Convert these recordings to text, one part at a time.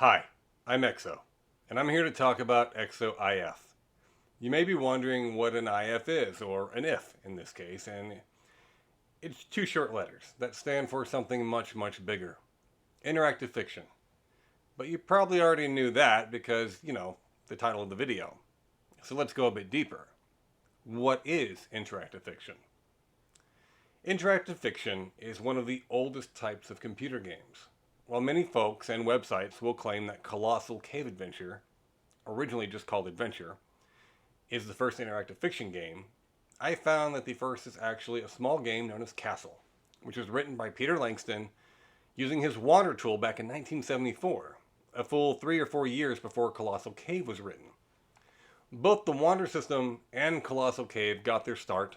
Hi, I'm Exo, and I'm here to talk about eXoIF. You may be wondering what an IF is, or an if in this case, and it's two short letters that stand for something much, much bigger. Interactive fiction. But you probably already knew that because, the title of the video. So let's go a bit deeper. What is interactive fiction? Interactive fiction is one of the oldest types of computer games. While many folks and websites will claim that Colossal Cave Adventure, originally just called Adventure, is the first interactive fiction game, I found that the first is actually a small game known as Castle, which was written by Peter Langston using his Wander tool back in 1974, a full 3 or 4 years before Colossal Cave was written. Both the Wander system and Colossal Cave got their start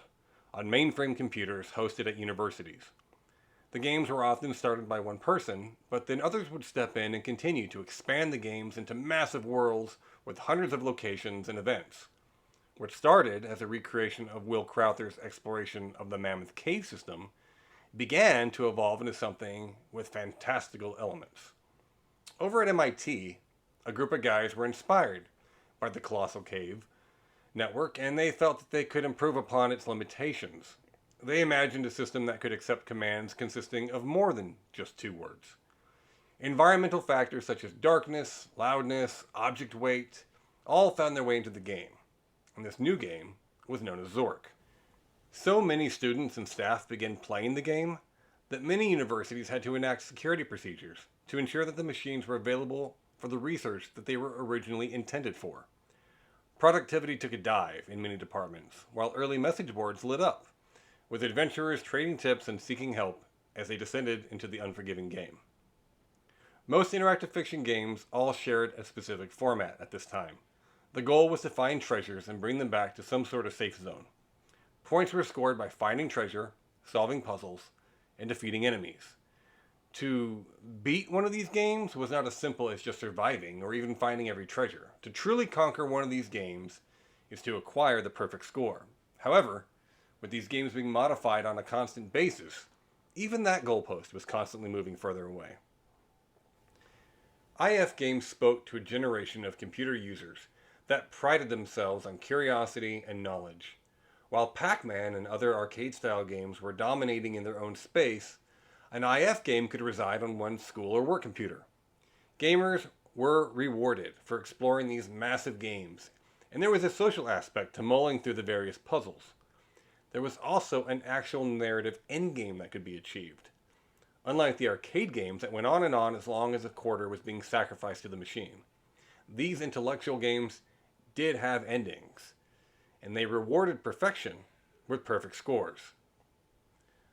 on mainframe computers hosted at universities. The games were often started by one person, but then others would step in and continue to expand the games into massive worlds with hundreds of locations and events. What started as a recreation of Will Crowther's exploration of the Mammoth Cave system began to evolve into something with fantastical elements. Over at MIT, a group of guys were inspired by the Colossal Cave network, and they felt that they could improve upon its limitations. They imagined a system that could accept commands consisting of more than just 2 words. Environmental factors such as darkness, loudness, object weight, all found their way into the game. And this new game was known as Zork. So many students and staff began playing the game that many universities had to enact security procedures to ensure that the machines were available for the research that they were originally intended for. Productivity took a dive in many departments, while early message boards lit up, with adventurers trading tips and seeking help as they descended into the unforgiving game. Most interactive fiction games all shared a specific format at this time. The goal was to find treasures and bring them back to some sort of safe zone. Points were scored by finding treasure, solving puzzles, and defeating enemies. To beat one of these games was not as simple as just surviving or even finding every treasure. To truly conquer one of these games is to acquire the perfect score. However, with these games being modified on a constant basis, even that goalpost was constantly moving further away. IF games spoke to a generation of computer users that prided themselves on curiosity and knowledge. While Pac-Man and other arcade-style games were dominating in their own space, an IF game could reside on one's school or work computer. Gamers were rewarded for exploring these massive games, and there was a social aspect to mulling through the various puzzles. There was also an actual narrative endgame that could be achieved. Unlike the arcade games that went on as long as a quarter was being sacrificed to the machine, these intellectual games did have endings, and they rewarded perfection with perfect scores.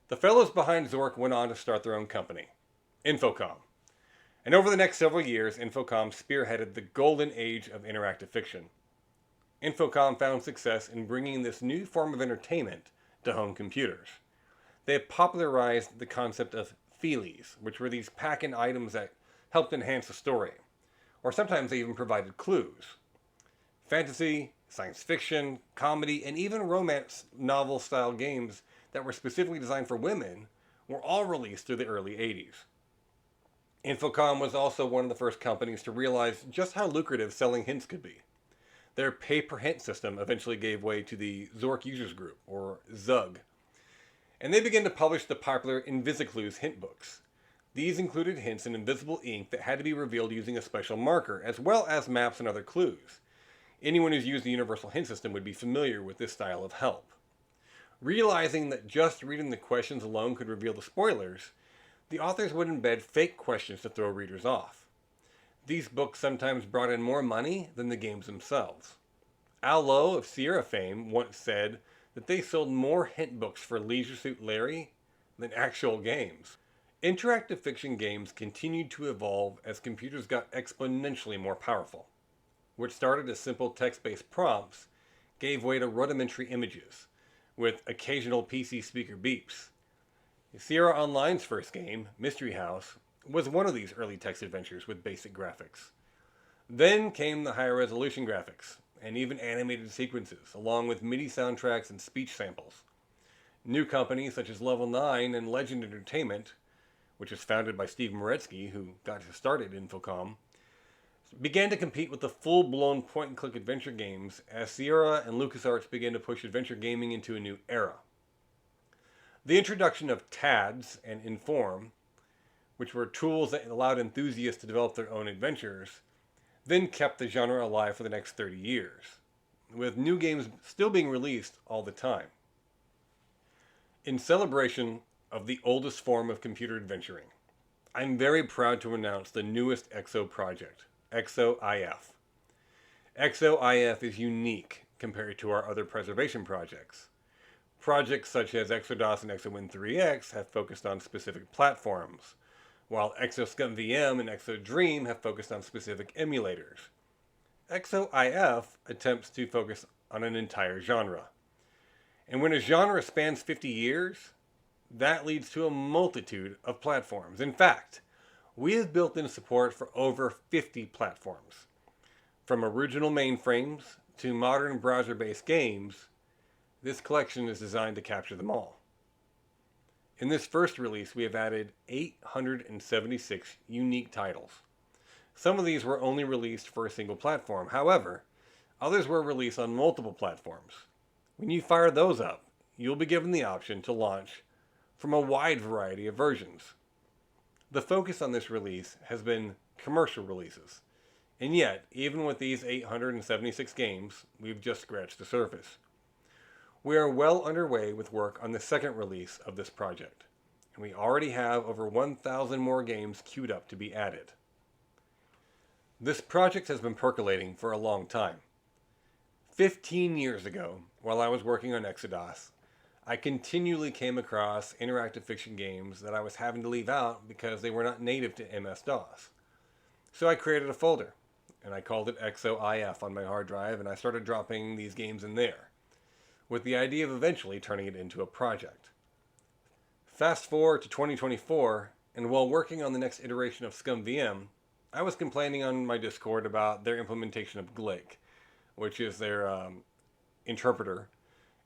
The fellows behind Zork went on to start their own company, Infocom. And over the next several years, Infocom spearheaded the golden age of interactive fiction. Infocom found success in bringing this new form of entertainment to home computers. They have popularized the concept of feelies, which were these pack-in items that helped enhance the story, or sometimes they even provided clues. Fantasy, science fiction, comedy, and even romance novel-style games that were specifically designed for women were all released through the early 80s. Infocom was also one of the first companies to realize just how lucrative selling hints could be. Their pay-per-hint system eventually gave way to the Zork Users Group, or ZUG, and they began to publish the popular Invisiclues hint books. These included hints in invisible ink that had to be revealed using a special marker, as well as maps and other clues. Anyone who's used the Universal Hint System would be familiar with this style of help. Realizing that just reading the questions alone could reveal the spoilers, the authors would embed fake questions to throw readers off. These books sometimes brought in more money than the games themselves. Al Lowe of Sierra fame once said that they sold more hint books for Leisure Suit Larry than actual games. Interactive fiction games continued to evolve as computers got exponentially more powerful. What started as simple text-based prompts gave way to rudimentary images, with occasional PC speaker beeps. Sierra Online's first game, Mystery House, was one of these early text adventures with basic graphics. Then came the higher resolution graphics, and even animated sequences, along with MIDI soundtracks and speech samples. New companies such as Level 9 and Legend Entertainment, which was founded by Steve Moretsky, who got his start at Infocom, began to compete with the full-blown point-and-click adventure games as Sierra and LucasArts began to push adventure gaming into a new era. The introduction of TADS and Inform, which were tools that allowed enthusiasts to develop their own adventures, then kept the genre alive for the next 30 years, with new games still being released all the time. In celebration of the oldest form of computer adventuring, I'm very proud to announce the newest EXO project, eXoIF. eXoIF is unique compared to our other preservation projects. Projects such as EXODOS and EXOWin3X have focused on specific platforms, while EXOScumVM and EXODream have focused on specific emulators. eXoIF attempts to focus on an entire genre. And when a genre spans 50 years, that leads to a multitude of platforms. In fact, we have built in support for over 50 platforms. From original mainframes to modern browser-based games, this collection is designed to capture them all. In this first release, we have added 876 unique titles. Some of these were only released for a single platform. However, others were released on multiple platforms. When you fire those up, you'll be given the option to launch from a wide variety of versions. The focus on this release has been commercial releases. And yet, even with these 876 games, we've just scratched the surface. We are well underway with work on the second release of this project, and we already have over 1,000 more games queued up to be added. This project has been percolating for a long time. 15 years ago, while I was working on EXODOS, I continually came across interactive fiction games that I was having to leave out because they were not native to MS-DOS. So I created a folder, and I called it eXoIF on my hard drive, and I started dropping these games in there, with the idea of eventually turning it into a project. Fast forward to 2024, and while working on the next iteration of ScumVM, I was complaining on my Discord about their implementation of Glake, which is their interpreter,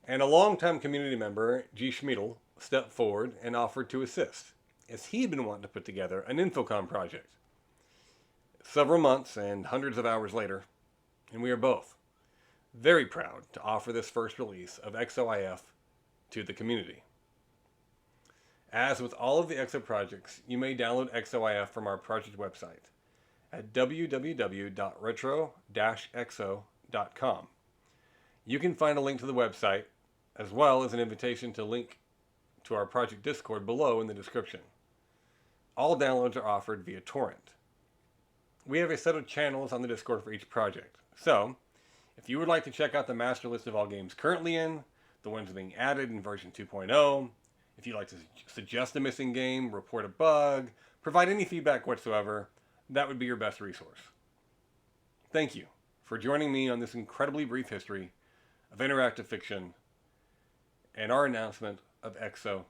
and a longtime community member, G. Schmiedel, stepped forward and offered to assist, as he had been wanting to put together an Infocom project. Several months and hundreds of hours later, and we are both very proud to offer this first release of eXoIF to the community. As with all of the EXO projects, you may download eXoIF from our project website at www.retro-exo.com. You can find a link to the website, as well as an invitation to link to our project Discord below in the description. All downloads are offered via torrent. We have a set of channels on the Discord for each project, so if you would like to check out the master list of all games currently in, the ones being added in version 2.0, if you'd like to suggest a missing game, report a bug, provide any feedback whatsoever, that would be your best resource. Thank you for joining me on this incredibly brief history of interactive fiction and our announcement of eXoIF.